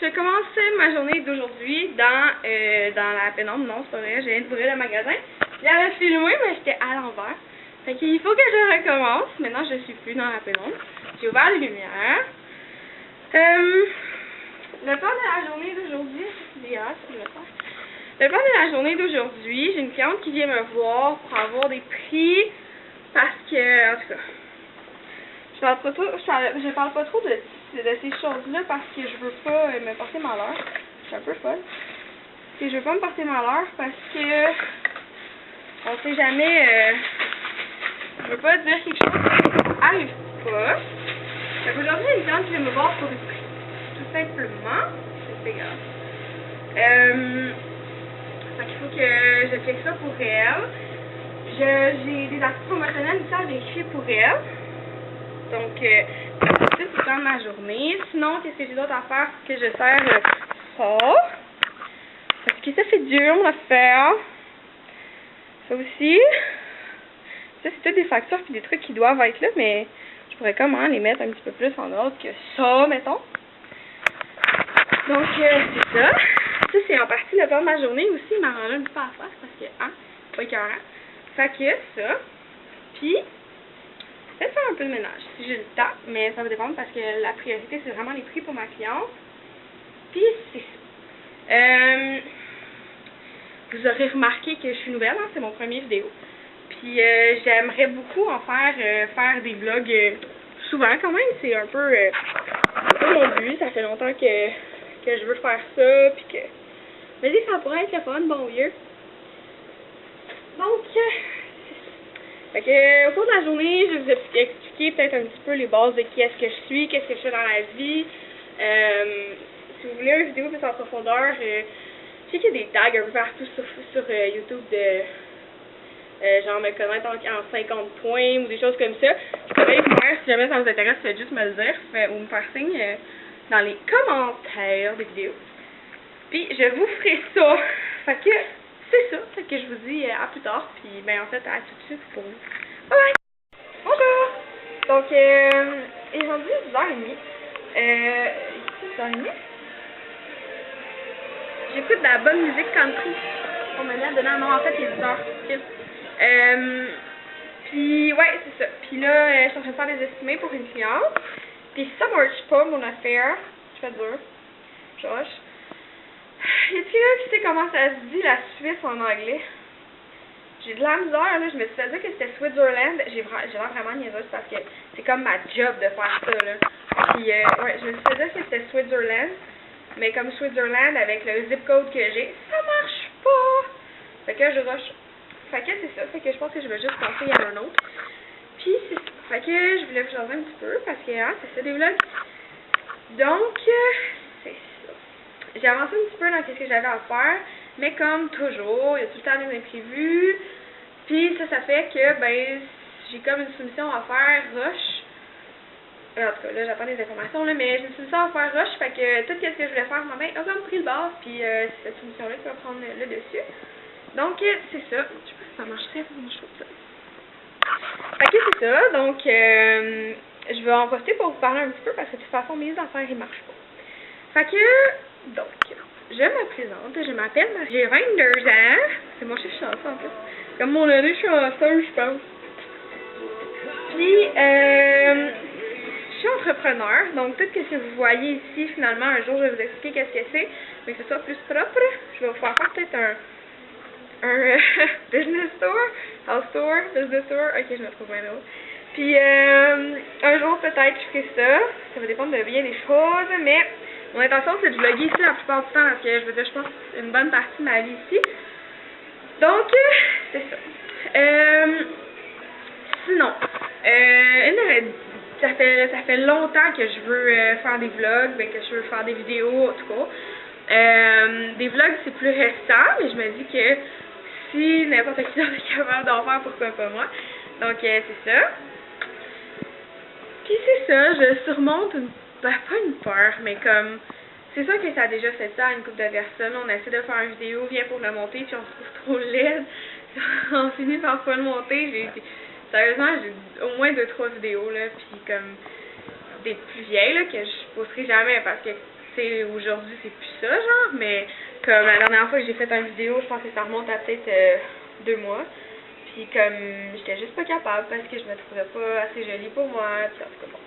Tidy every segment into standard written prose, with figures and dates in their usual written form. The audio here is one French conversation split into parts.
je commence ma journée d'aujourd'hui dans la pénombre. Non, c'est pas vrai, je viens d'ouvrir le magasin. J'avais filmé, mais j'étais à l'envers. Fait qu'il faut que je recommence. Maintenant, je suis plus dans la pénombre. J'ai ouvert les lumières. Le plan de la journée d'aujourd'hui, c'est idéal, c'est le faire. Le plan de la journée d'aujourd'hui, j'ai une cliente qui vient me voir pour avoir des prix parce que, en tout cas, je parle pas trop de ces choses-là parce que je veux pas me porter malheur. Je suis un peu folle. Et je veux pas me porter malheur parce que on sait jamais. Je veux pas dire quelque chose qui arrive pas. Donc aujourd'hui, il y a une cliente qui vient me voir pour des prix. Tout simplement. C'est égal. Fait qu'il faut que je check ça pour elle. J'ai des articles promotionnels aussi à vérifier pour elle. Donc, ça, c'est le temps de ma journée. Sinon, qu'est-ce que j'ai d'autre à faire? Que je sers ça. Parce que ça, c'est dur à faire. Ça aussi. Ça, c'est toutes des factures et des trucs qui doivent être là, mais je pourrais comment les mettre un petit peu plus en ordre que ça, mettons. Donc, c'est ça. Ça, c'est en partie le plan de ma journée aussi. Il m'en rend un petit peu à faire parce que, c'est pas écœurant. Fait que ça. Puis, peut-être faire un peu de ménage si j'ai le temps, mais ça va dépendre parce que la priorité, c'est vraiment les prix pour ma cliente. Puis, c'est ça. Vous aurez remarqué que je suis nouvelle, c'est mon premier vidéo. Puis, j'aimerais beaucoup en faire des vlogs souvent quand même. C'est un peu mon but. Ça fait longtemps que je veux faire ça. Puis que. Mais ça pourrait être le fun, bon vieux. Donc, fait que, au cours de la journée, je vais vous expliquer peut-être un petit peu les bases de qui est-ce que je suis, qu'est-ce que je fais dans la vie. Si vous voulez une vidéo plus en profondeur, je sais qu'il y a des tags un peu partout sur YouTube de genre me connaître en 50 points ou des choses comme ça. Je pourrais vous faire, si jamais ça vous intéresse, faites juste me le dire ou me faire signe dans les commentaires des vidéos. Puis je vous ferai ça. Fait que c'est ça. Fait que je vous dis à plus tard. Puis ben en fait à tout de suite pour vous. Bye bye! Bonjour! Donc il est rendu 10h30. Ici 10h30. J'écoute de la bonne musique country. On me met dedans. Non, en fait il est 10h. Puis ouais, c'est ça. Puis là, je suis en train de faire des estimés pour une cliente. Puis si ça marche pas mon affaire, je fais dur. Josh. Y a-t-il là qui sait comment ça se dit la Suisse en anglais? J'ai de la misère, là. Je me suis fait dire que c'était Switzerland. J'ai l'air vraiment niaiseuse parce que c'est comme ma job de faire ça, là. Puis, ouais, je me suis fait dire que c'était Switzerland. Mais comme Switzerland, avec le zip code que j'ai, ça marche pas. Fait que je rush. Fait que c'est ça. Fait que je pense que je vais juste passer à un autre. Puis, c'est ça. Fait que je voulais vous changer un petit peu parce que, c'est ça des vlogs. Donc, c'est ça. J'ai avancé un petit peu dans ce que j'avais à faire, mais comme toujours, il y a tout le temps des imprévus. Puis ça fait que, ben, j'ai comme une soumission à faire rush. En tout cas, là, j'attends des informations, là, mais j'ai une soumission à faire rush, fait que tout ce que je voulais faire ce matin a comme pris le bas, puis c'est cette soumission-là qui va prendre le dessus. Donc, c'est ça. Je sais pas si ça marcherait pour mon show, ça. Fait que c'est ça, donc, je vais en poster pour vous parler un petit peu, parce que de toute façon, mes affaires, ils marchent pas. Fait que, donc, je me présente, je m'appelle Marie, j'ai 22 ans, c'est mon chiffre chanceux en plus, comme mon année chanceuse, je pense. Puis, je suis entrepreneur, donc tout ce que vous voyez ici, finalement, un jour, je vais vous expliquer qu'est-ce que c'est, mais que ce soit plus propre, je vais vous faire peut-être un business tour, house tour, business tour, ok, je me trouve bien là. Puis, un jour, peut-être, je ferai ça va dépendre de bien des choses, mais mon intention, c'est de vlogger ici la plupart du temps, parce que je veux dire, je pense une bonne partie de ma vie ici. Donc, c'est ça. Sinon, ça fait longtemps que je veux faire des vlogs, que je veux faire des vidéos, en tout cas. Des vlogs, c'est plus récent, mais je me dis que si n'importe qui d'autre est capable d'en faire, pourquoi pas moi. Donc, c'est ça. Puis c'est ça, je surmonte pas une peur, mais comme, c'est sûr que ça a déjà fait ça à une couple de personnes, on essaie de faire une vidéo, vient pour le monter, puis on se trouve trop laide, on finit par pas le monter, sérieusement, j'ai au moins 2-3 vidéos, là, puis comme, des plus vieilles, là, que je posterai jamais, parce que sais, aujourd'hui, c'est plus ça, genre, mais comme la dernière fois que j'ai fait une vidéo, je pense que ça remonte à peut-être 2 mois. Puis comme, j'étais juste pas capable parce que je me trouvais pas assez jolie pour moi, puis en tout cas, bon.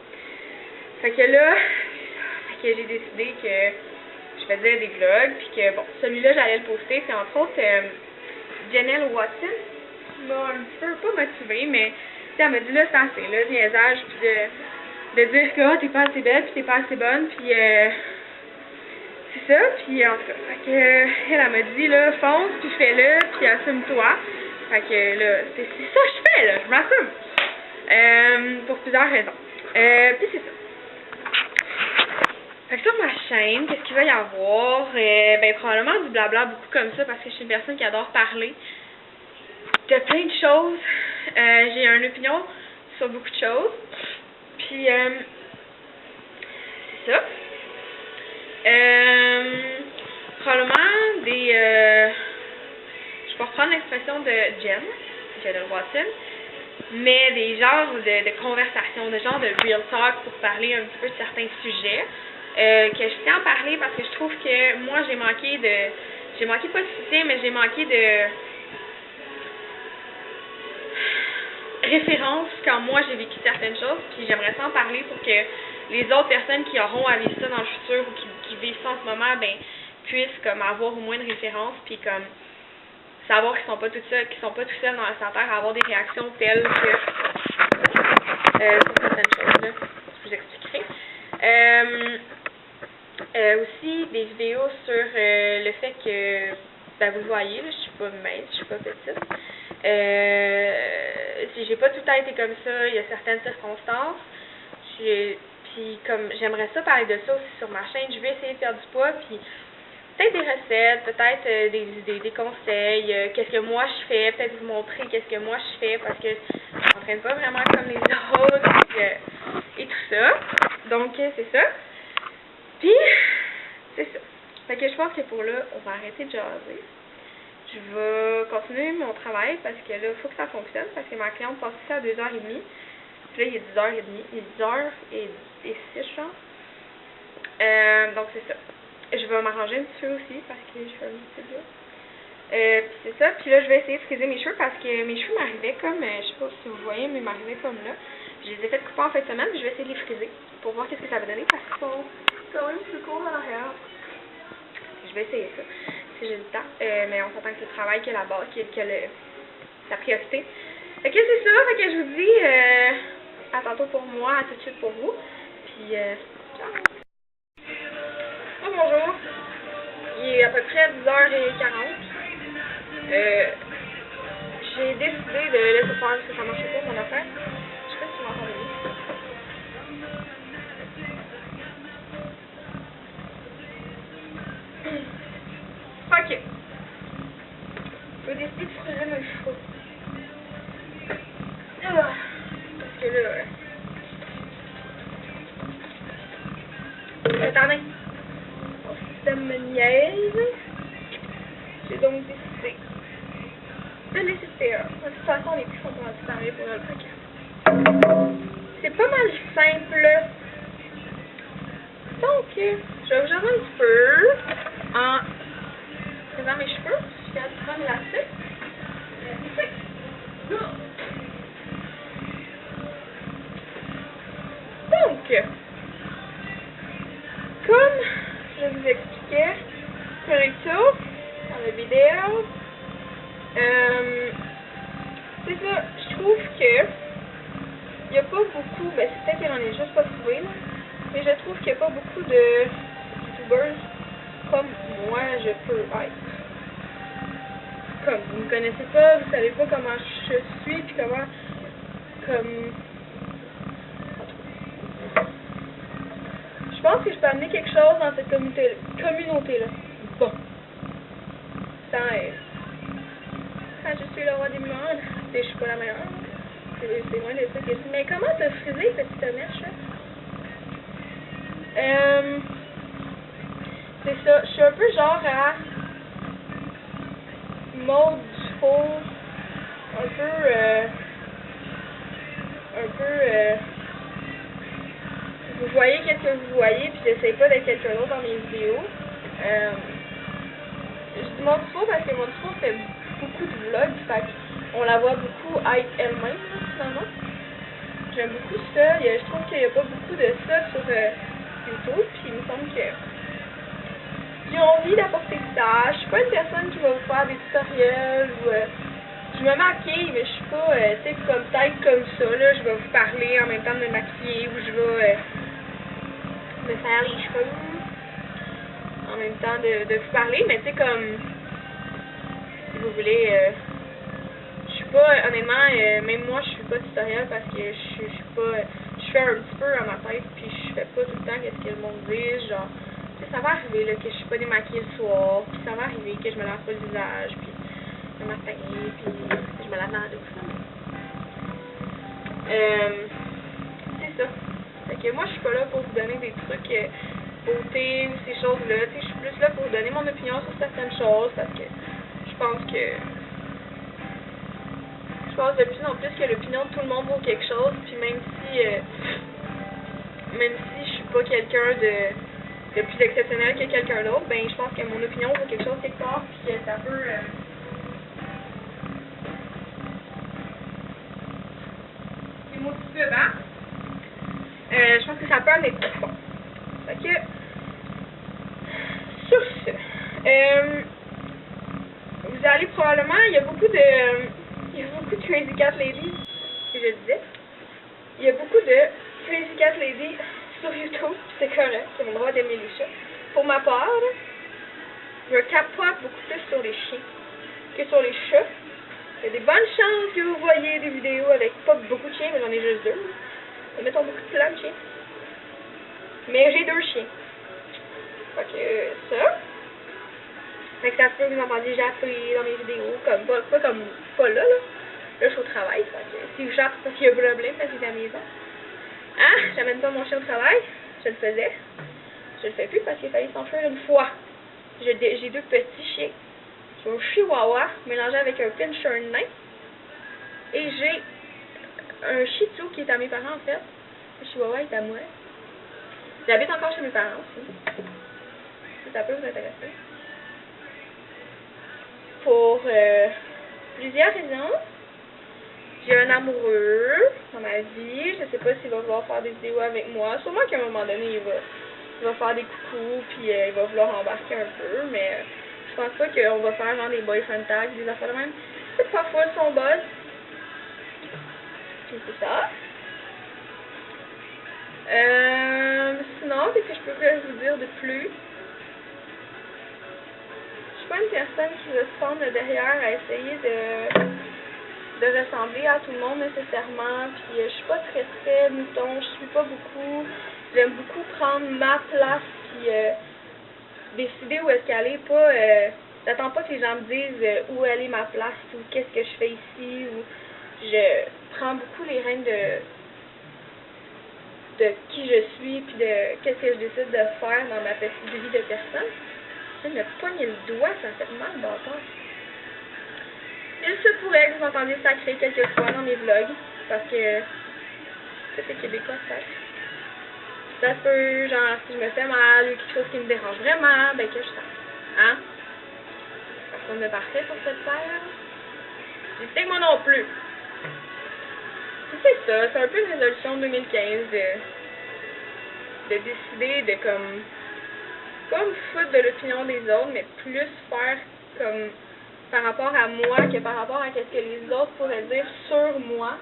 Fait que là, j'ai décidé que je faisais des vlogs, puis que, bon, celui-là, j'allais le poster. C'est entre autres Janelle Watson qui m'a un petit peu, pas motivée, mais, tu sais, elle m'a dit, là, c'est assez, là, niaisage, puis de dire que, ah, t'es pas assez belle, puis t'es pas assez bonne, puis c'est ça, puis en tout cas, fait que, elle m'a dit, là, fonce, puis fais-le, puis assume-toi. Fait que là, c'est ça que je fais, là, je m'assume. Pour plusieurs raisons. Puis c'est ça. Fait que sur ma chaîne, qu'est-ce qu'il va y avoir? Ben probablement du blabla, beaucoup comme ça, parce que je suis une personne qui adore parler de plein de choses. J'ai une opinion sur beaucoup de choses. Puis, c'est ça. Probablement des... je vais reprendre l'expression de Janelle Watson, mais des genres de conversations, de genres de real talk pour parler un petit peu de certains sujets. Que je tiens à parler parce que je trouve que moi j'ai manqué pas de soutien, mais j'ai manqué de références quand moi j'ai vécu certaines choses, puis j'aimerais ça en parler pour que les autres personnes qui auront à vivre ça dans le futur ou qui vivent ça en ce moment, ben puissent comme avoir au moins une référence, puis comme savoir qu'ils sont pas tout seuls dans la terre à avoir des réactions telles que sur certaines choses là. Je vous expliquerai. Aussi des vidéos sur le fait que, ben vous le voyez, là, je suis pas mince, je suis pas petite. Si j'ai pas tout le temps été comme ça, il y a certaines circonstances. Puis comme j'aimerais ça parler de ça aussi sur ma chaîne, je vais essayer de faire du poids, puis peut-être des recettes, peut-être des idées, des conseils, qu'est-ce que moi je fais, peut-être vous montrer qu'est-ce que moi je fais, parce que je m'entraîne pas vraiment comme les autres, et tout ça. Donc c'est ça. Puis, c'est ça. Fait que je pense que pour là, on va arrêter de jaser. Je vais continuer mon travail parce que là, il faut que ça fonctionne parce que ma cliente passe ça à 2h30. Puis là, il est 10h30. Il est 10h06, je pense. Donc, c'est ça. Je vais m'arranger un petit peu aussi parce que je fais un petit peu là. Puis c'est ça. Puis là, je vais essayer de friser mes cheveux parce que mes cheveux m'arrivaient comme, je sais pas si vous voyez, mais ils m'arrivaient comme là. Je les ai fait couper en fin de semaine, puis je vais essayer de les friser pour voir qu'est-ce que ça va donner parce qu'ils sont quand même plus courts à l'arrière. Je vais essayer ça, si j'ai le temps. Mais on s'entend que c'est le travail qui est la base, qui est la priorité. Fait que c'est ça, fait que je vous dis à tantôt pour moi, à tout de suite pour vous. Puis, ciao! Oh, bonjour! Il est à peu près 10h40. J'ai décidé de laisser faire parce que ça marchait pas mon affaire. Je sais pas si vous m'entendez. Ok. J'ai décidé de friser mes cheveux. Parce que là... Attendez. Mon système me niaise. J'ai donc décidé de laisser faire. De toute façon, les prix sont pas disparaître pour le paquet. C'est pas mal simple. Donc, je vais vous jaser un petit peu en faisant mes cheveux. Je suis à prendre l'élastique. Donc, comme je vous expliquais plus tôt dans la vidéo, c'est ça, je trouve que il n'y a pas beaucoup, ben c'est peut-être qu'il n'en est juste pas trouvé, là, mais je trouve qu'il n'y a pas beaucoup de youtubeurs comme moi je peux être. Comme vous me connaissez pas, vous savez pas comment je suis, puis comment, comme... Je pense que je peux amener quelque chose dans cette communauté-là. Bon. Sans je suis le roi des mondes, et je suis pas la meilleure. C'est loin de ça que je dis. Mais comment t'as frisé, petite mèche, là? C'est ça. Je suis un peu genre à mode faux, un peu vous voyez qu'est-ce que vous voyez, puis j'essaie pas d'être quelqu'un d'autre dans mes vidéos. Je dis Montifaux parce que Montifaux fait beaucoup de vlogs, fait qu'on la voit beaucoup être elle-même, finalement. J'aime beaucoup ça. Je trouve qu'il n'y a pas beaucoup de ça sur YouTube, puis il me semble que j'ai envie d'apporter ça. Je suis pas une personne qui va vous faire des tutoriels ou je me maquille, mais je suis pas, tu sais, comme peut-être comme ça, là, je vais vous parler en même temps de me maquiller ou je vais me faire les cheveux en même temps de vous parler, mais tu sais, comme, si vous voulez, je suis pas, honnêtement, même moi, je suis pas tutoriel parce que je suis pas, je fais un petit peu à ma tête, puis je fais pas tout le temps qu'est-ce que le monde dit, genre, tu sais, ça va arriver, là, que je suis pas démaquillée le soir, puis ça va arriver que je me lave pas le visage, puis le matin, puis je me lave dans la douche. C'est ça. Fait que moi, je suis pas là pour vous donner des trucs beauté ou ces choses-là. Tu sais, je suis plus là pour vous donner mon opinion sur certaines choses parce que je pense de plus en plus que l'opinion de tout le monde vaut quelque chose. Puis même si je suis pas quelqu'un de plus exceptionnel que quelqu'un d'autre, ben je pense que mon opinion vaut quelque chose quelque part, puis que ça peut les mots de pub, hein? Je pense que ça peut aller très fort. Fait que, sur ce, vous allez probablement, il y a beaucoup de Crazy Cat Lady, si je le disais. Il y a beaucoup de Crazy Cat Lady sur YouTube, c'est correct, c'est mon droit d'aimer les chats. Pour ma part, là, je capote beaucoup plus sur les chiens que sur les chats. Il y a des bonnes chances que vous voyez des vidéos avec pas beaucoup de chiens, mais j'en ai juste 2. Mettons beaucoup de plans de chiens. Mais j'ai 2 chiens. Fait que ça. Fait que ça se peut que vous entendiez japper dans mes vidéos, comme pas là. Là, je suis au travail. Fait que si je jappe, c'est parce qu'il y a un problème, parce que c'est à la maison. Hein? J'amène pas mon chien au travail. Je le faisais. Je le fais plus parce qu'il a failli s'enfuir une fois. J'ai 2 petits chiens. J'ai un chihuahua mélangé avec un pincher nain. Et j'ai un shih tzu qui est à mes parents en fait. Le chihuahua est à moi. J'habite encore chez mes parents aussi. Ça peut vous intéresser. Pour plusieurs raisons. J'ai un amoureux dans ma vie. Je sais pas s'il va vouloir faire des vidéos avec moi. Sûrement qu'à un moment donné, il va faire des coucous puis il va vouloir embarquer un peu. Mais je pense pas qu'on va faire genre des boyfriend tags, des affaires de même. C'est parfois son buzz. Puis c'est ça. Sinon, qu'est-ce que je peux vous dire de plus? Je suis pas une personne qui va se prendre derrière à essayer de ressembler à tout le monde nécessairement. Puis je suis pas très mouton, je suis pas beaucoup. J'aime beaucoup prendre ma place puis décider où est-ce qu'elle est. Pas, j'attends pas que les gens me disent où elle est ma place ou qu'est-ce que je fais ici. Ou je prends beaucoup les rênes de qui je suis puis de qu'est-ce que je décide de faire dans ma petite vie de personne. Je me pogne le doigt, ça fait mal, bâtard. Il se pourrait que vous entendiez sacrer quelques fois dans mes vlogs, parce que c'est québécois, ça se peut, genre, si je me fais mal ou quelque chose qui me dérange vraiment, ben que je sache. Hein? Personne de parfait pour cette terre. Je sais que moi non plus. C'est ça, c'est un peu une résolution 2015 de décider de comme foutre de l'opinion des autres, mais plus faire comme par rapport à moi que par rapport à ce que les autres pourraient dire sur moi.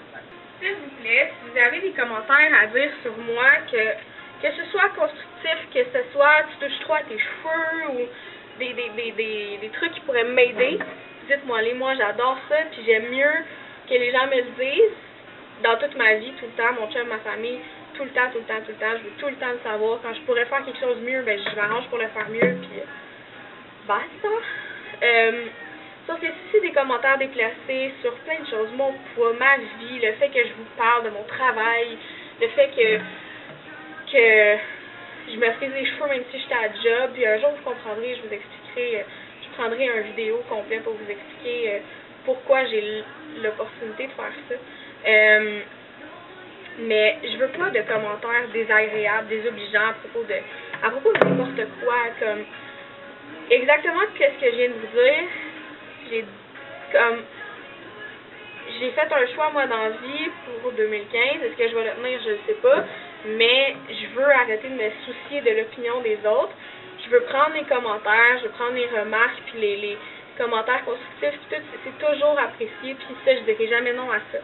S'il vous plaît, si vous avez des commentaires à dire sur moi, que ce soit constructif, que ce soit tu touches trop à tes cheveux ou des trucs qui pourraient m'aider, dites-moi-les. Moi, j'adore ça, puis j'aime mieux que les gens me le disent dans toute ma vie, tout le temps, mon chum, ma famille, tout le temps, je veux tout le temps le savoir. Quand je pourrais faire quelque chose de mieux, ben je m'arrange pour le faire mieux, puis basta. Sauf que si c'est des commentaires déplacés sur plein de choses, mon poids, ma vie, le fait que je vous parle de mon travail, le fait que je me frise les cheveux même si j'étais à job, puis un jour vous comprendrez, je vous expliquerai, je prendrai une vidéo complète pour vous expliquer pourquoi j'ai l'opportunité de faire ça. Mais je veux pas de commentaires désagréables, désobligeants à propos de n'importe quoi, comme exactement qu'est-ce que je viens de vous dire. J'ai fait un choix moi dans la vie pour 2015, est-ce que je vais le tenir, je ne sais pas, mais je veux arrêter de me soucier de l'opinion des autres. Je veux prendre les commentaires, je veux prendre les remarques, puis les commentaires constructifs, puis tout, c'est toujours apprécié, puis ça, je dirais jamais non à ça.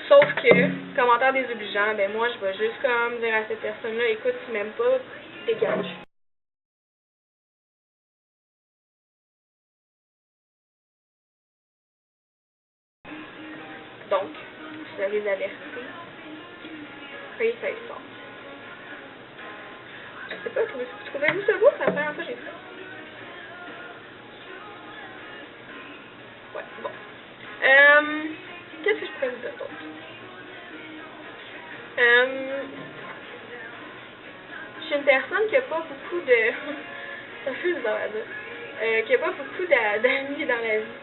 Sauf que, commentaires désobligeants, ben moi, je vais juste comme dire à cette personne-là, écoute, tu m'aimes pas, dégage. Donc, je les avertis. Soyez satisfaits. Je sais pas, trouvez-vous ça beau? C'est la première fois que j'ai fait. Ouais, bon. Qu'est-ce que je pourrais vous dire d'autre? Je suis une personne qui a pas beaucoup de... ça fait bizarre à dire. Qui a pas beaucoup d'amis dans la vie.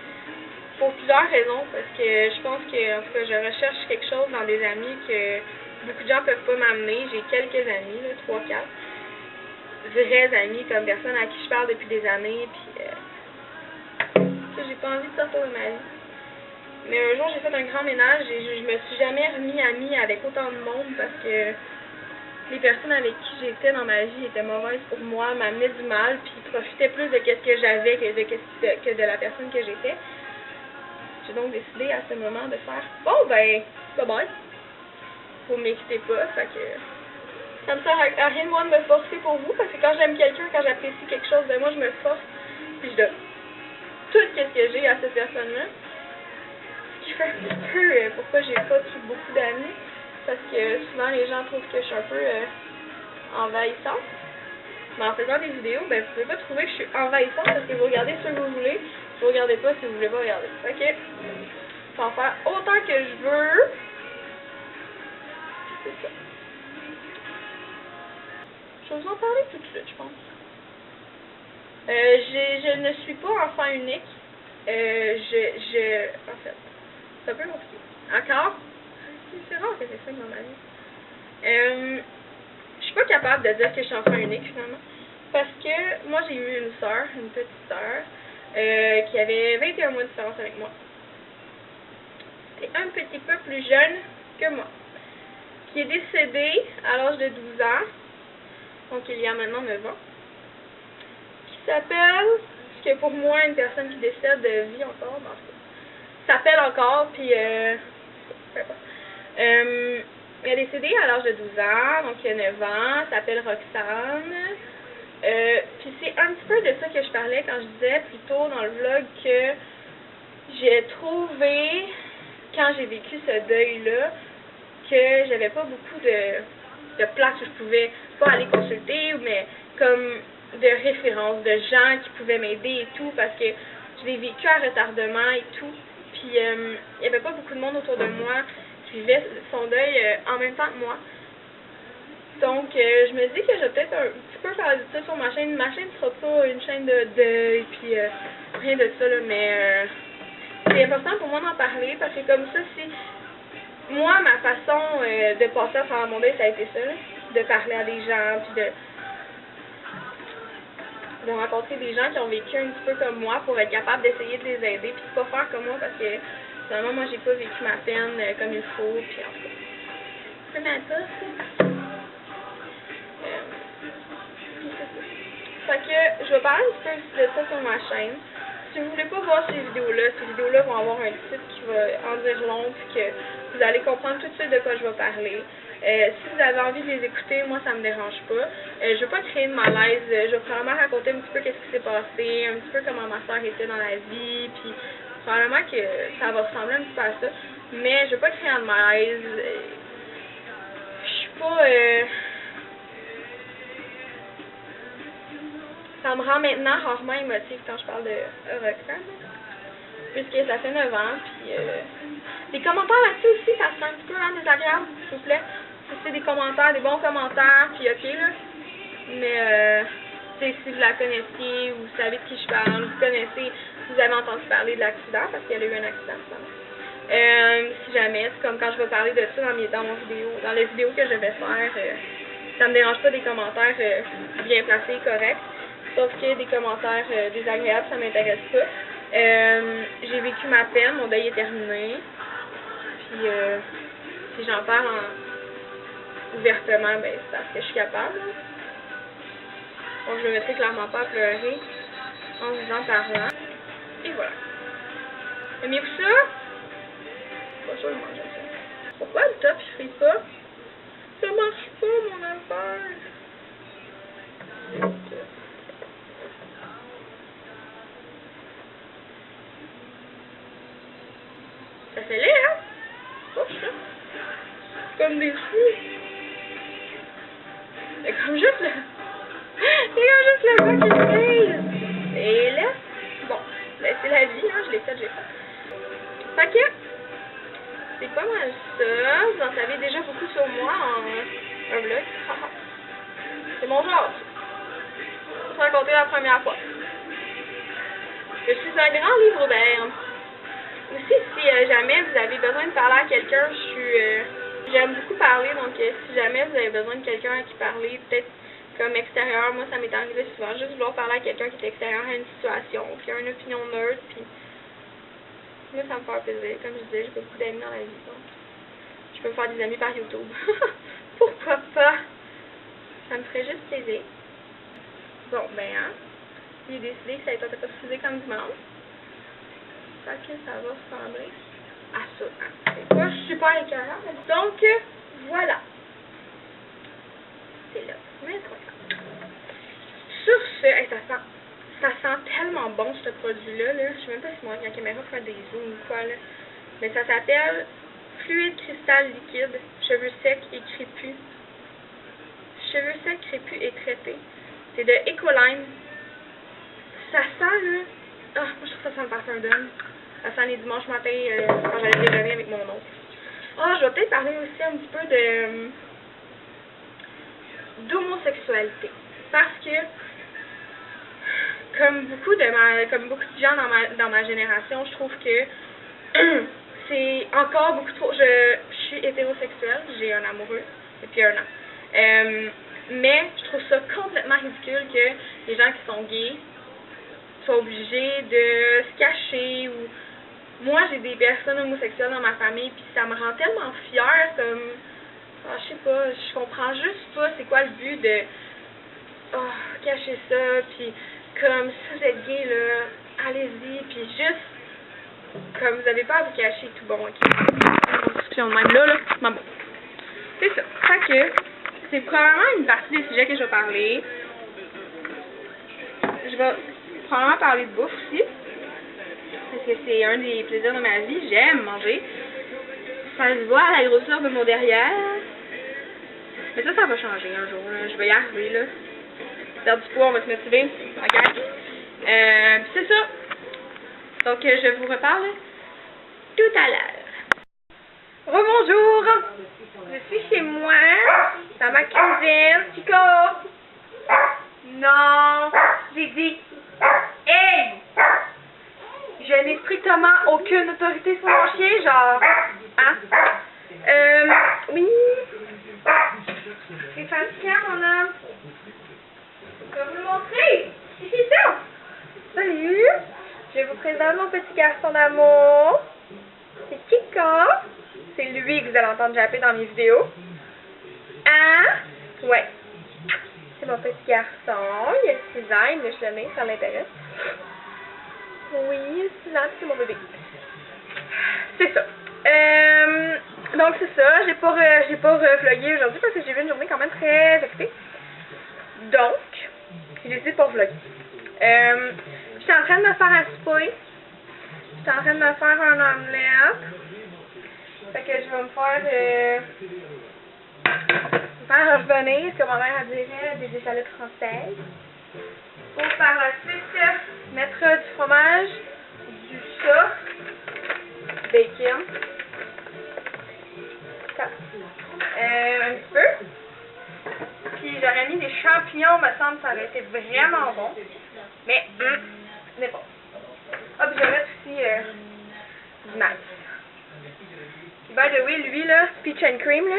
Pour plusieurs raisons, parce que je pense que, en tout cas, je recherche quelque chose dans des amis que beaucoup de gens peuvent pas m'amener. J'ai quelques amis, là, 3-4. Vrais amis, comme personnes à qui je parle depuis des années, puis j'ai pas envie de sortir de ma vie. Mais un jour, j'ai fait un grand ménage et je me suis jamais remis amie avec autant de monde parce que les personnes avec qui j'étais dans ma vie étaient mauvaises pour moi, m'amenaient du mal, puis profitaient plus de ce que j'avais que de la personne que j'étais. J'ai donc décidé à ce moment de faire bon ben, bye bye. Vous m'écoutez pas, fait que ça me sert à rien de moi de me forcer pour vous, parce que quand j'aime quelqu'un, quand j'apprécie quelque chose, ben moi je me force, puis je donne tout ce que j'ai à cette personne-là. Ce qui fait un petit peu pourquoi j'ai pas beaucoup d'amis, parce que souvent les gens trouvent que je suis un peu envahissante. Mais en faisant des vidéos, ben vous pouvez pas trouver que je suis envahissante parce que vous regardez ce que vous voulez, vous regardez pas si vous voulez pas regarder. Fait que je vais en faire autant que je veux. C'est ça. Je vais vous en parler tout de suite, je pense. Je ne suis pas enfant unique. En fait, c'est un peu compliqué. Encore, c'est rare que c'est ça dans ma vie. Je suis pas capable de dire que je suis enfant unique finalement. Parce que moi j'ai eu une sœur, une petite sœur, qui avait 21 mois de différence avec moi. Elle est un petit peu plus jeune que moi. Qui est décédée à l'âge de 12 ans. Donc il y a maintenant 9 ans. Qui s'appelle, ce que pour moi une personne qui décède vit encore, en tout cas, s'appelle encore, puis elle est décédée à l'âge de 12 ans, donc il y a 9 ans, s'appelle Roxane. Puis c'est un petit peu de ça que je parlais quand je disais plus tôt dans le vlog que j'ai trouvé, quand j'ai vécu ce deuil-là, que j'avais pas beaucoup de places où je pouvais pas aller consulter, mais comme de références, de gens qui pouvaient m'aider et tout, parce que je l'ai vécu à retardement et tout, puis il y avait pas beaucoup de monde autour de moi qui vivait son deuil en même temps que moi. Donc, je me dis que je vais peut-être un petit peu faire ça sur ma chaîne. Ma chaîne ne sera pas une chaîne de deuil, puis rien de ça, là, mais c'est important pour moi d'en parler, parce que comme ça, si moi, ma façon de passer à travers mon deuil, ça a été ça, là, de parler à des gens, puis de rencontrer des gens qui ont vécu un petit peu comme moi pour être capable d'essayer de les aider, puis de pas faire comme moi, parce que finalement, moi, j'ai pas vécu ma peine comme il faut, puis en tout cas, c'est même pas ça. Fait que je vais parler un petit peu de ça sur ma chaîne. Si vous voulez pas voir ces vidéos-là vont avoir un titre qui va en dire long, puis que vous allez comprendre tout de suite de quoi je vais parler. Si vous avez envie de les écouter, moi ça me dérange pas. Je veux pas créer de malaise, je vais probablement raconter un petit peu qu'est-ce qui s'est passé, un petit peu comment ma soeur était dans la vie, puis probablement que ça va ressembler un petit peu à ça. Mais je veux pas créer de malaise. Je suis pas... Ça me rend maintenant rarement émotive quand je parle de Roxane, puisque ça fait 9 ans, puis les commentaires là-dessus aussi, ça se sent un petit peu désagréable, s'il vous plaît. Si c'est des commentaires, des bons commentaires, puis ok là, mais si vous la connaissiez, vous savez de qui je parle, vous connaissez, vous avez entendu parler de l'accident, parce qu'elle a eu un accident, Si jamais, c'est comme quand je vais parler de ça dans les vidéos que je vais faire, ça me dérange pas des commentaires bien placés, corrects. Sauf que des commentaires désagréables, ça m'intéresse pas. J'ai vécu ma peine, mon deuil est terminé. Puis si j'en parle ouvertement, ben c'est parce que je suis capable. Donc je me mettrai clairement pas à pleurer en vous en parlant. Et voilà. Aimez-vous ça? Pas sûr de manger ça. Pourquoi le top il frit pas? Ça marche pas mon affaire. Ça fait laid, hein? Oh, ça. C'est comme des fruits. C'est comme juste le... C'est comme juste le bas qui brille. Et là, bon, ben, c'est la vie, hein, je l'ai fait, j'ai fait. Fait que, c'est pas mal ça. Vous en savez déjà beaucoup sur moi en un vlog. C'est mon genre. Je vais raconter la première fois. Je suis un grand livre ouvert. Aussi, si jamais vous avez besoin de parler à quelqu'un, j'aime beaucoup parler, donc si jamais vous avez besoin de quelqu'un à qui parler, peut-être comme extérieur, moi ça m'est arrivé souvent, juste vouloir parler à quelqu'un qui est extérieur à une situation, qui a une opinion neutre, puis moi ça me fait plaisir. Comme je disais, j'ai pas beaucoup d'amis dans la vie, donc je peux me faire des amis par YouTube. Pourquoi pas? Ça me ferait juste plaisir. Bon, ben, hein, j'ai décidé que ça allait être refusé comme dimanche. Fait que ça va ressembler à ça. Hein. C'est pas super écœurant. Donc, voilà. C'est là. Mais c'est pas grave. Sur ce, hey, ça sent tellement bon ce produit-là. Là. Je sais même pas si la caméra fait des zooms ou quoi. Là. Mais ça s'appelle Fluide Cristal Liquide, cheveux secs et crépus. Cheveux secs, crépus et traités. C'est de Ecoline. Ça sent, là. Ah, moi je trouve que ça sent le parfum d'homme. Ça sent les dimanches matin quand j'allais déjeuner avec mon oncle. Ah, je vais peut-être parler aussi un petit peu d'homosexualité. Parce que, comme beaucoup de gens dans ma génération, je trouve que c'est encore beaucoup trop... Je suis hétérosexuelle, j'ai un amoureux depuis 1 an. Mais je trouve ça complètement ridicule que les gens qui sont gays soient obligés de se cacher ou... Moi, j'ai des personnes homosexuelles dans ma famille, puis ça me rend tellement fière, comme... Oh, je sais pas, je comprends juste pas c'est quoi le but de... Oh, cacher ça, puis comme, si vous êtes gay, là, allez-y, puis juste... Comme, vous avez pas à vous cacher, tout bon, ok? Discussion de même, là, mais bon. C'est ça. Fait que, c'est probablement une partie des sujets que je vais parler. Je vais probablement parler de bouffe aussi. Parce que c'est un des plaisirs de ma vie. J'aime manger. Ça se voit à la grosseur de mon derrière. Mais ça va changer un jour. Là. Je vais y arriver. Là. Perdre du poids, on va se motiver. Ok. C'est ça. Donc, je vous reparle tout à l'heure. Rebonjour. Je suis chez moi. Dans ma cuisine. Chico. Non. J'ai dit. Hey! Je n'ai strictement aucune autorité sur mon chien, genre. Hein? Oui. C'est fatigant, mon homme. Je vais vous le montrer. C'est ça. Salut. Je vous présente mon petit garçon d'amour. C'est Chico. C'est lui que vous allez entendre japper dans mes vidéos. Hein? Ouais. C'est mon petit garçon. Il a 6 ans. Il me lèche le nez, ça l'intéresse. Oui, c'est mon bébé. C'est ça. Donc c'est ça. J'ai pas vlogué aujourd'hui parce que j'ai eu une journée quand même très occupée. Donc, j'ai décidé de pas vlogger. J'étais en train de me faire à souper. J'étais en train de me faire un omelette. Fait que je vais me faire revenir, ce que ma mère dirait, des échalotes françaises. Pour par la suite mettre du fromage, du bacon, ça. Un petit peu. Puis j'aurais mis des champignons, me semble, ça aurait été vraiment bon. Mais, n'est pas. Ah, puis je vais mettre aussi du maïs. by the way, lui, là, Peach and Cream, là,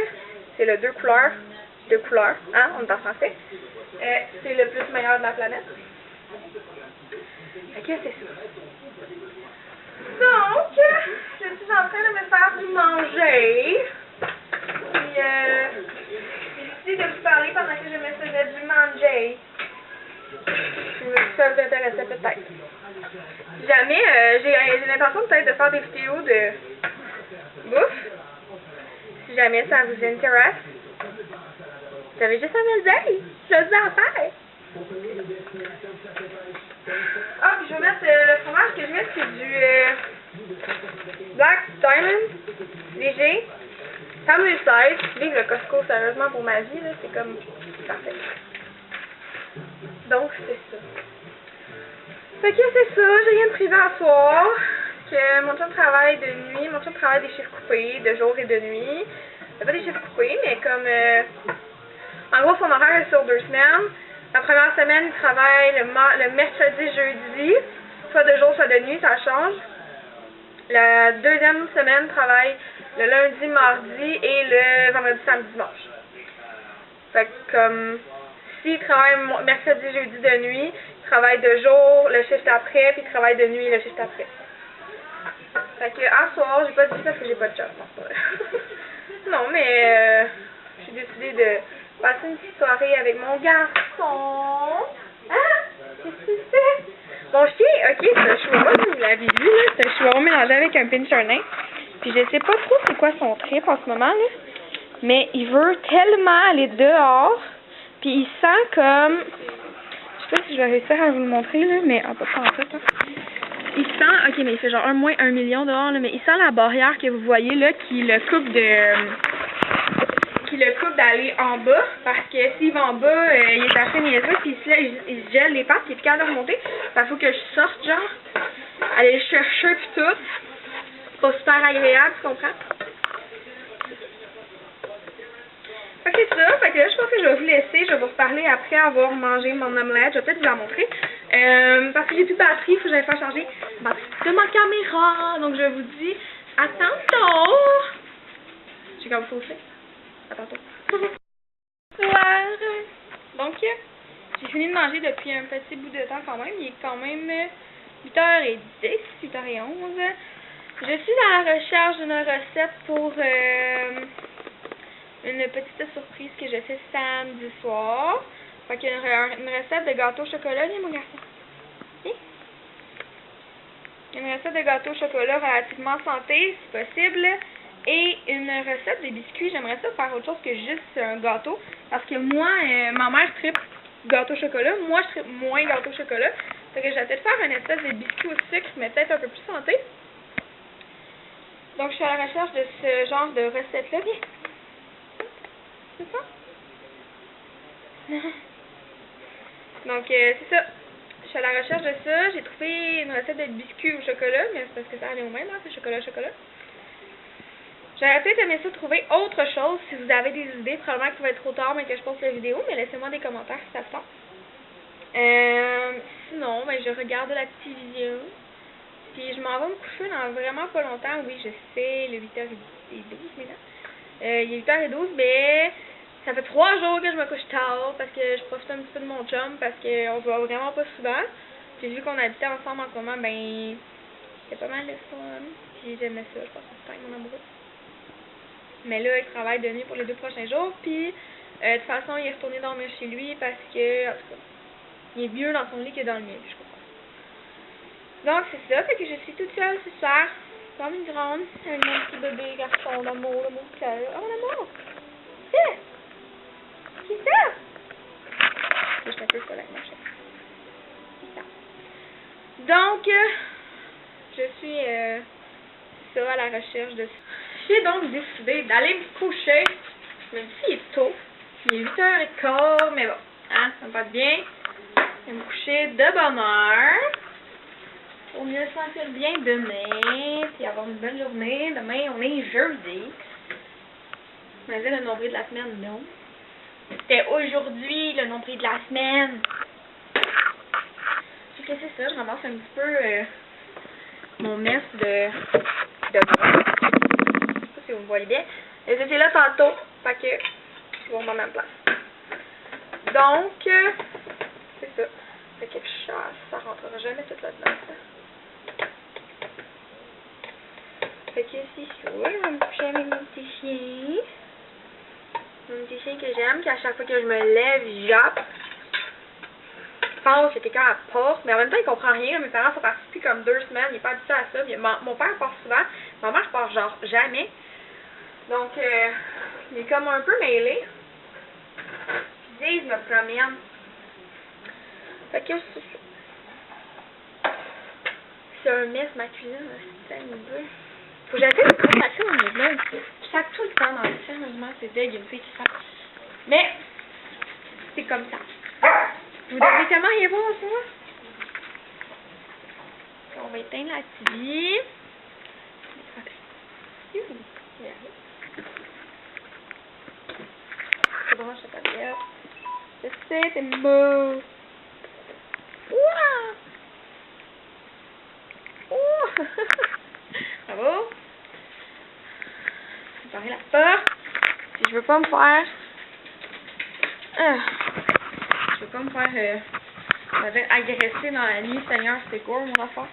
c'est le deux couleurs, hein, on est en français. C'est le plus meilleur de la planète. Ok, c'est ça. Donc, je suis en train de me faire du manger. Puis, j'ai décidé de vous parler pendant que je me faisais du manger. Si ça vous intéressait peut-être. Si jamais, j'ai l'intention peut-être de faire des vidéos de bouffe. Si jamais ça vous intéresse. Vous avez juste à me le dire. Je vais en faire. Ah, puis je vais mettre le fromage que je mets, c'est du Black Diamond, léger, family size. Vive le Costco, sérieusement, pour ma vie, là, c'est comme parfait. Donc, c'est ça. Fait que c'est ça, j'ai rien de privé à soir. Que mon chum travaille de nuit, mon chum travaille des chiffres coupés, de jour et de nuit. C'est pas des chiffres coupés, mais comme... en gros, son horaire est sur 2 semaines. La première semaine, il travaille le mercredi, jeudi, soit de jour, soit de nuit, ça change. La deuxième semaine, il travaille le lundi, mardi et le vendredi, samedi, dimanche. Fait que comme, s'il travaille mercredi, jeudi de nuit, il travaille de jour, le shift après, puis il travaille de nuit, le shift après. Fait que, en soir, j'ai pas dit parce que j'ai pas de chance, non, mais j'ai décidé de passer une petite soirée avec mon garçon. Hein? Qu'est-ce que c'est? Mon chien, ok, c'est un chihuahua, vous l'avez vu, là, c'est un chihuahua mélangé avec un pincher nain. Puis je sais pas trop c'est quoi son trip en ce moment, là. Mais il veut tellement aller dehors. Puis il sent comme... Je sais pas si je vais réussir à vous le montrer, là, mais on peut pas en fait, hein. Il sent... Ok, mais il fait genre 1 million dehors, là, mais il sent la barrière que vous voyez, là, qui le coupe d'aller en bas, parce que s'il va en bas, il est assez niaiseux, puis il se gèle les pattes, il est plus capable de remonter. Il faut que je sorte, genre, aller le chercher, puis tout. C'est pas super agréable, tu comprends? Fait que c'est ça, fait que là, je pense que je vais vous laisser, je vais vous reparler après avoir mangé mon omelette, je vais peut-être vous la montrer. Parce que j'ai plus de batterie, il faut que j'aille faire changer la batterie de ma caméra, donc je vous dis à tantôt! J'ai comme faussé. À tantôt. Donc, j'ai fini de manger depuis un petit bout de temps quand même. Il est quand même 8h10, 8h11. Je suis à la recherche d'une recette pour une petite surprise que je fais samedi soir. Fait qu'il y a une recette de gâteau au chocolat, viens mon garçon. Viens. Une recette de gâteau au chocolat relativement santé, si possible. Et une recette de biscuits. J'aimerais ça faire autre chose que juste un gâteau. Parce que moi, ma mère tripe gâteau au chocolat. Moi, je tripe moins gâteau au chocolat. Fait que je vais peut-être faire une espèce de biscuit au sucre, mais peut-être un peu plus santé. Donc, je suis à la recherche de ce genre de recette-là. Viens. C'est ça? Donc, c'est ça. Je suis à la recherche de ça. J'ai trouvé une recette de biscuits au chocolat, mais c'est parce que ça allait au même, hein, c'est chocolat. J'aurais peut-être aimé ça trouver autre chose. Si vous avez des idées, probablement qu'il va être trop tard, mais que je poste la vidéo, mais laissez-moi des commentaires si ça se passe. Sinon, ben, je regarde la télévision. Puis je m'en vais me coucher dans vraiment pas longtemps. Oui, je sais, le 8h12 maintenant. Il est 8h12, mais ça fait 3 jours que je me couche tard parce que je profite un petit peu de mon chum parce qu'on se voit vraiment pas souvent. Puis vu qu'on habitait ensemble en ce moment, ben c'est pas mal de fun. Puis j'aimais ça, je passe du temps avec mon amoureux. Mais là, il travaille de nuit pour les 2 prochains jours. Puis de toute façon, il est retourné dormir chez lui parce que, en tout cas, il est mieux dans son lit que dans le mien, je comprends. Donc c'est ça, fait que je suis toute seule ce soir, comme une grande, avec mon petit bébé garçon d'amour, mon cœur. Oh mon amour! C'est ça! C'est ça! Je suis un peu folle avec mon chef. C'est ça. Donc, je suis ça, à la recherche de ça. J'ai donc décidé d'aller me coucher. Même s'il est tôt, il est 8h15, mais bon, hein, ça me va bien. Je vais me coucher de bonne heure. Pour mieux se sentir bien demain, puis avoir une bonne journée. Demain, on est jeudi. On avait le nombril de la semaine, non. C'était aujourd'hui, le nombril de la semaine. Fait que c'est ça, je ramasse un petit peu mon mess de bois. Je sais pas si si vous me voyez bien. Elles étaient là tantôt, fait que ils vont dans la même place. Donc, c'est ça. Fait que ça rentrera jamais tout là-dedans. Fait que c'est ça, je vais me coucher avec mon petit chien. Mon petit chien que j'aime, qu'à chaque fois que je me lève, il jappe. Je pense que quelqu'un à la porte, mais en même temps, il comprend rien. Mes parents sont partis depuis comme 2 semaines, il n'est pas habitué à ça. Mon père part souvent, ma mère part genre jamais. Donc, il est comme un peu mêlé. Puis il me promène. Fait que c'est ça. C'est un mess, ma cuisine, c'est un peu. Faut que j'arrête de trop sacrer dans mes vlogs. Je sac tout le temps dans le sérieusement, c'est dégueu, une fille qui sac. Mais, c'est comme ça. Vous devez tellement rien voir ça. On va éteindre la TV. Je branche la tablette. Je sais, t'es beau. Ouah! Ouah! Bravo. Préparer la porte. Si je veux pas me faire... je veux pas me faire agresser dans la nuit, Seigneur, c'est quoi mon affaire?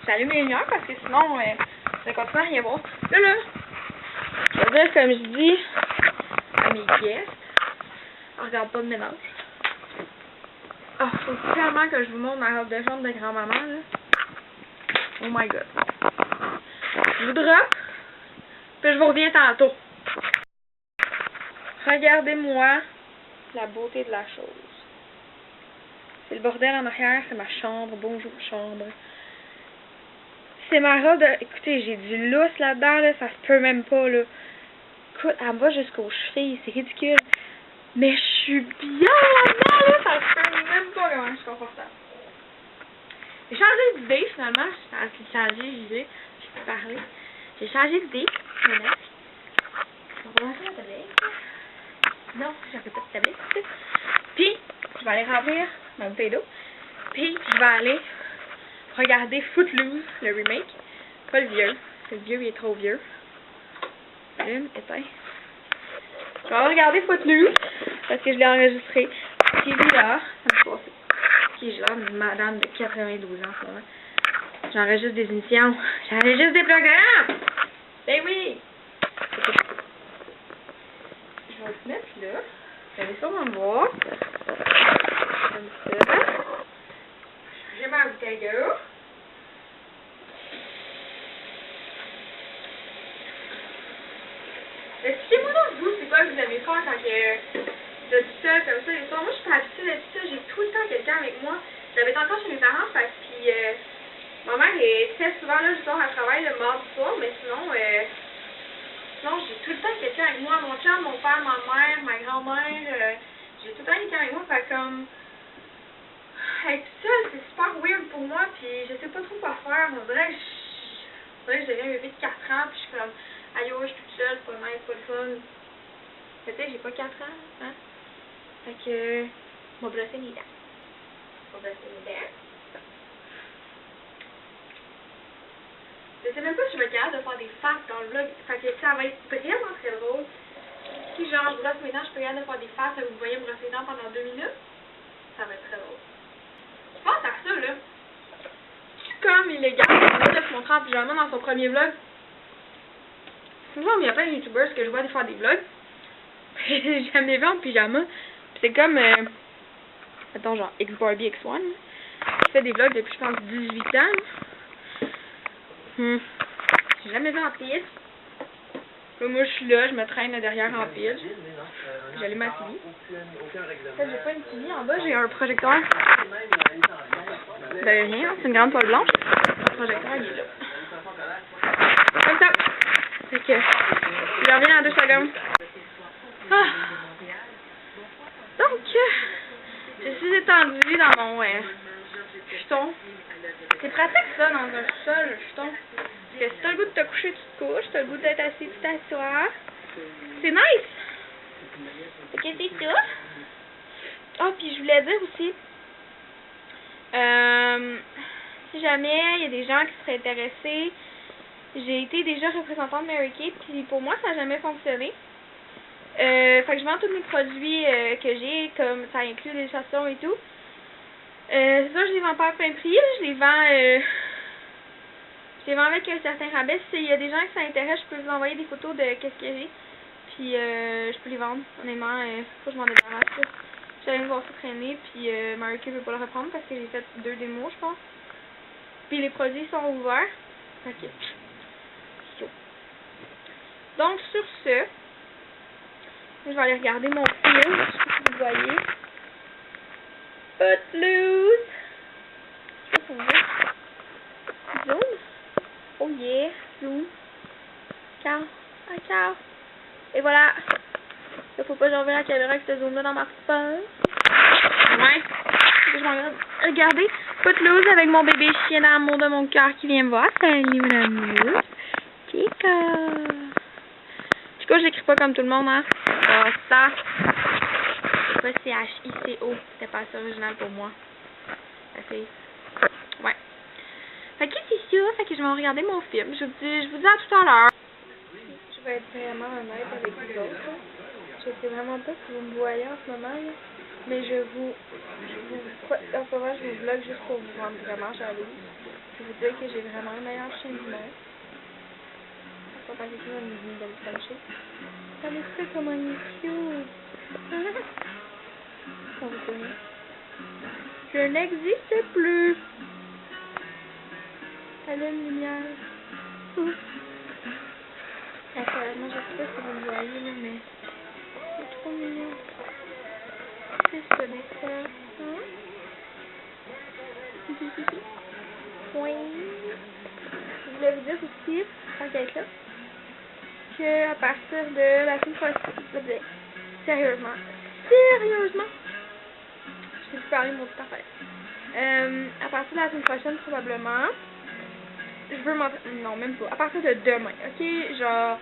J'allume les lumières parce que sinon, ça continue à rien voir. Là, je vais dire comme je dis à mes guests, on regarde pas de ménage. Ah, faut vraiment que je vous montre ma robe de chambre de grand-maman, là. Oh my god. Je vous drop, puis je vous reviens tantôt. Regardez-moi la beauté de la chose. C'est le bordel en arrière, c'est ma chambre. Bonjour chambre. C'est ma robe de... Écoutez, j'ai du lousse là-dedans, là, ça se peut même pas, là. Écoute, elle va jusqu'aux chevilles, c'est ridicule. Mais je suis bien là-dedans, là, ça se peut même pas comment je suis confortable. J'ai changé d'idée, finalement. J'ai changé d'idée. Je peux parler. J'ai changé d'idée. On va lancer la tablette. Non, j'avais pas de tablette. Puis, je vais aller remplir ma bouteille d'eau. Puis, je vais aller regarder Footloose, le remake. Pas le vieux. Le vieux, il est trop vieux. Allume, éteins. Je vais aller regarder Footloose parce que je l'ai enregistré. Puis là, ça me passe. Puis je l'air d'une madame de 92 ans en ce moment. J'enregistre des émissions. J'enregistre des programmes! Ben oui! Je vais te mettre là. Vous allez sûrement me voir. Comme ça. J'ai ma bouteille d'eau. Expliquez-moi donc vous, c'est quoi que vous avez fait quand vous êtes tout seul comme ça les soirs. Moi, je suis pas habituée d'être tout seul. J'ai tout le temps quelqu'un avec moi. J'avais encore chez mes parents, puis ma mère est très souvent là, je sors à travail le mardi soir, mais sinon, j'ai tout le temps quelqu'un avec moi. Mon chum, mon père, ma mère, ma grand-mère, j'ai tout le temps quelqu'un avec moi. Fait comme, être seule, c'est super weird pour moi, puis je sais pas trop quoi faire. On dirait que je deviens un bébé de 4 ans, puis je suis comme, aïe, je suis toute seule, c'est pas nice, c'est pas le fun. Tu sais, j'ai pas 4 ans, hein. Fait que, on va brosser mes dents. Je sais même pas si je vais être capable de faire des faces dans le vlog. Fait que ça va être vraiment très drôle. Si genre je brosse mes dents, je peux être capable de faire des faces et vous me voyez me brosser les dents pendant 2 minutes. Ça va être très drôle. Je pense à ça là. C'est comme illégal de se montrer en pyjama dans son premier vlog. Souvent il y a plein de youtubeurs que je vois faire des vlogs. J'ai jamais vu en pyjama. C'est comme mettons genre X-Barbie X1. Qui fait des vlogs depuis je pense 18 ans. J'ai jamais vu en pile. Moi je suis là, je me traîne derrière en pile. J'allume ma TV. En fait, j'ai pas une TV en bas, j'ai un projecteur. De rien, c'est une grande toile blanche. Le projecteur il est là. Comme ça. Fait que je reviens en 2 secondes. Ah. Donc, je suis étendue dans mon futon. C'est pratique ça dans un sol, le futon. Parce que si t'as le goût de te coucher, tu te couches. Si t'as le goût d'être assis, tu t'assois. C'est nice! Fait que c'est ça. Ah, puis je voulais dire aussi, si jamais il y a des gens qui seraient intéressés, j'ai été déjà représentante de Mary-Kate, puis pour moi, ça n'a jamais fonctionné. Fait que je vends tous mes produits que j'ai, comme ça inclut les chassons et tout. C'est ça, je les vends pas à plein prix, là, je les vends avec un certain rabais. S'il y a des gens qui s'intéressent, je peux vous envoyer des photos de qu'est-ce que j'ai. Puis je peux les vendre. Honnêtement, faut que je m'en débarrasse. J'allais me voir ça traîner, puis Mary-Kate veut pas le reprendre parce que j'ai fait 2 démos, je pense. Puis les produits sont ouverts. Ok. Donc sur ce, je vais aller regarder mon film. Je sais pas si vous voyez. Footloose. Je sais pas si vous voyez. Zoom. Oh yeah. Zoom. Ciao. Ah, ciao. Et voilà. Là, faut pas que j'envoie la caméra avec ce zoom-là dans ma poche. Ouais. Je vais regarder Footloose avec mon bébé chien d'amour de mon cœur qui vient me voir. Salut, mon amour. Chica. Chico, j'écris pas comme tout le monde, hein. Ah, ça. C'est pas C-H-I-C-O. C'était pas assez original pour moi. La fille. Ouais. Fait que c'est ça. Fait que je vais regarder mon film. Je vous dis à tout à l'heure. Je vais être vraiment honnête avec vous autres. Je sais vraiment pas si vous me voyez en ce moment, là. Mais je vous vlog juste pour vous rendre vraiment jalouse. Je vous dire que j'ai vraiment le meilleur chien du monde. Pas pas quelqu'un de me cruncher. Regardez ça comment il est cute. On vous connaît. Je n'existe plus. Allume lumière. Attends, moi je sais pas si vous me voyez là, mais c'est trop mignon. C'est ça des fois. Oui. Je voulais vous dire aussi, tant qu'à être là, que à partir de la semaine prochaine, sérieusement, je vais vous parler de mon petit affaire. À partir de la semaine prochaine, probablement, je veux m'entraîner. Non, même pas. À partir de demain, ok? Genre,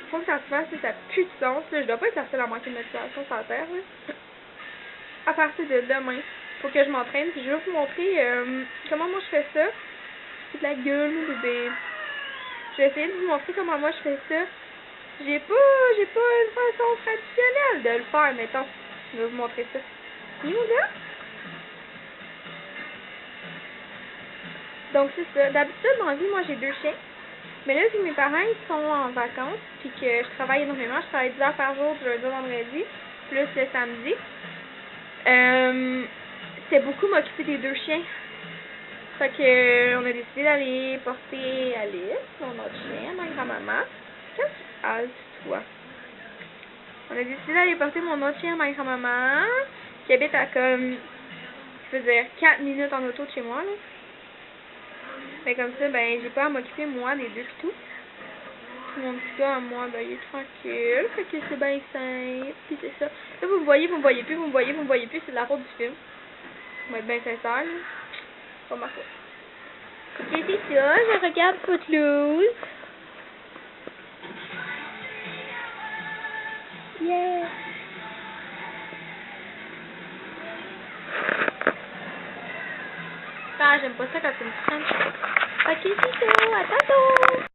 faut que ça se fasse, ça pue de sens. Là, je dois pas être la seule à manquer de motivation sur la terre. Là. À partir de demain, faut que je m'entraîne. Puis je vais vous montrer comment moi je fais ça. C'est de la gueule, mon bébé. Je vais essayer de vous montrer comment moi je fais ça. J'ai pas une façon traditionnelle de le faire, mettons. Je vais vous montrer ça. You là? Donc c'est ça. D'habitude, dans la vie, moi j'ai 2 chiens. Mais là, vu que mes parents ils sont en vacances, puis que je travaille énormément, je travaille 10 heures par jour, du lundi au vendredi, plus le samedi. C'était beaucoup m'occuper des 2 chiens. Fait que on a décidé d'aller porter Alice, mon autre chien, ma grand-maman. Qu'est-ce que tu halte, toi? On a décidé d'aller porter mon autre chien à ma grand-maman, qui habite à comme, je veux dire, 4 minutes en auto de chez moi, là. Fait comme ça, ben, j'ai pas à m'occuper, moi, des 2 pis tout. Puis mon petit gars, à moi, ben, il est tranquille. Fait que c'est bien simple. Puis c'est ça. Là, vous me voyez plus, c'est de la faute du film. On va être bien sincère, là. C'est pas ma faute. Ok, c'est ça, je regarde Footloose. Yeah! Ah, j'aime pas ça quand c'est une crunch. Ok, c'est ça, à tantôt!